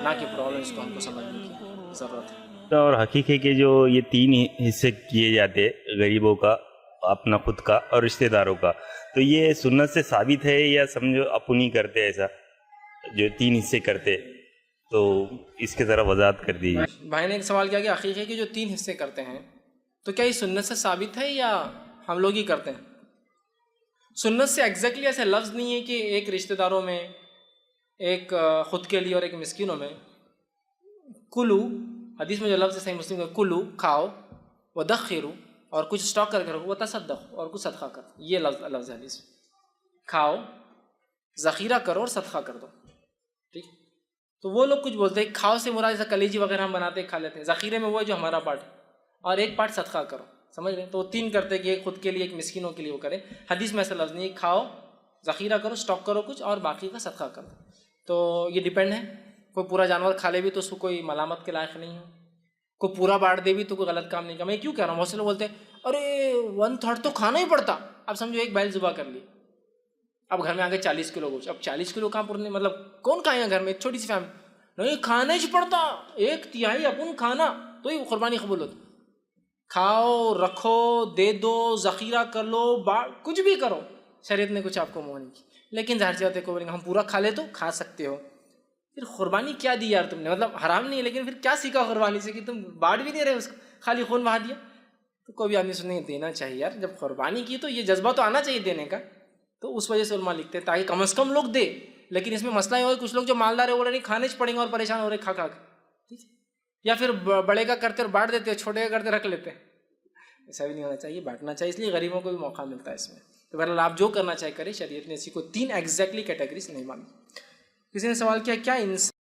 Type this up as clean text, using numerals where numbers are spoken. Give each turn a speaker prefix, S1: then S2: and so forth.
S1: نہ کہ پرابلمس کو ہم کو سمجھنے کی ضرورت ہے۔
S2: اور حقیق ہے کہ جو یہ تین حصے کیے جاتے غریبوں کا، اپنا خود کا اور رشتہ داروں کا، تو یہ سنت سے ثابت ہے یا سمجھو اپنی کرتے ایسا جو تین حصے کرتے؟ تو اس کے ذرا وضاحت کر دیجیے۔
S1: بھائی نے ایک سوال کیا کہ عقیقے کے جو 3 حصے کرتے ہیں تو کیا یہ سنت سے ثابت ہے یا ہم لوگ ہی کرتے ہیں؟ سنت سے ایگزیکٹلی ایسے لفظ نہیں ہے کہ ایک رشتہ داروں میں، ایک خود کے لیے اور ایک مسکینوں میں۔ کلو، حدیث میں جو لفظ ہے صحیح مسلم کا، کلو کھاؤ، ودخرو اور کچھ اسٹاک کر کے رکھو، وتصدق اور کچھ صدقہ کرو، یہ لفظ ہے حدیث میں۔ کھاؤ، ذخیرہ کرو اور صدقہ کر دو، ٹھیک۔ تو وہ لوگ کچھ بولتے ہیں کھاؤ سے مراد جیسا کلیجی وغیرہ ہم بناتے ہیں کھا لیتے ہیں، ذخیرے میں وہ ہے جو ہمارا پارٹ ہے، اور ایک پارٹ صدقہ کرو، سمجھ رہے ہیں؟ تو وہ 3 کرتے کہ ایک خود کے لیے، ایک مسکینوں کے لیے وہ کرے۔ حدیث میں ایسا لفظ نہیں ہے، کھاؤ، ذخیرہ کرو، اسٹاک کرو کچھ، اور باقی کا صدقہ کرو۔ تو یہ ڈیپینڈ ہے، کوئی پورا جانور کھا لے بھی تو اس کو کوئی ملامت کے لائق نہیں ہے، کوئی پورا بانٹ دے بھی تو کوئی غلط کام نہیں کرا۔ میں کیوں کہہ رہا ہوں، بہت سے لوگ بولتے ہیں ارے 1/3 تو کھانا ہی پڑتا۔ اب سمجھو ایک بیل ذبح کر لی، اب گھر میں آگے 40 کلو گوشت، اب 40 کلو کہاں پورنے، مطلب کون کھائے گا گھر میں، ایک چھوٹی سی فیملی، نہیں کھانا ہی پڑتا، 1/3 اپن کھانا، تو یہ قربانی قبول ہوتی۔ کھاؤ، رکھو، دے دو، ذخیرہ کر لو، کچھ بھی کرو، شریعت نے کچھ آپ کو منع نہیں کی۔ لیکن ظاہر سی بات ہے کو بولیں گے ہم پورا کھا لے تو کھا سکتے ہو، پھر قربانی کیا دی یار تم نے، مطلب حرام نہیں ہے لیکن پھر کیا سیکھا قربانی سے کہ تم بانٹ بھی نہیں رہے اس کو، خالی خون بہا دیا۔ تو کوئی بھی آدمی سنیں دینا چاہیے یار، جب قربانی کی تو یہ جذبہ تو آنا چاہیے دینے کا۔ تو اس وجہ سے علماء لکھتے ہیں تاکہ کم از کم لوگ دے، لیکن اس میں مسئلہ یہ ہو کچھ لوگ جو مالدار ہے وہ نہیں کھانے چ پڑیں گے اور پریشان ہو رہے کھا کھا کے، ٹھیک ہے، یا پھر بڑے کا کرتے اور بانٹ دیتے ہیں، چھوٹے کا کرتے رکھ لیتے ہیں۔ ایسا بھی نہیں ہونا چاہیے، بانٹنا چاہیے، اس لیے غریبوں کو بھی موقع ملتا ہے اس میں۔ تو بہرحال آپ جو کرنا چاہے کریں، شریعت نے ایسی کوئی 3 ایگزیکٹلی کیٹیگریز نہیں مانی۔ کسی نے سوال کیا کیا انسان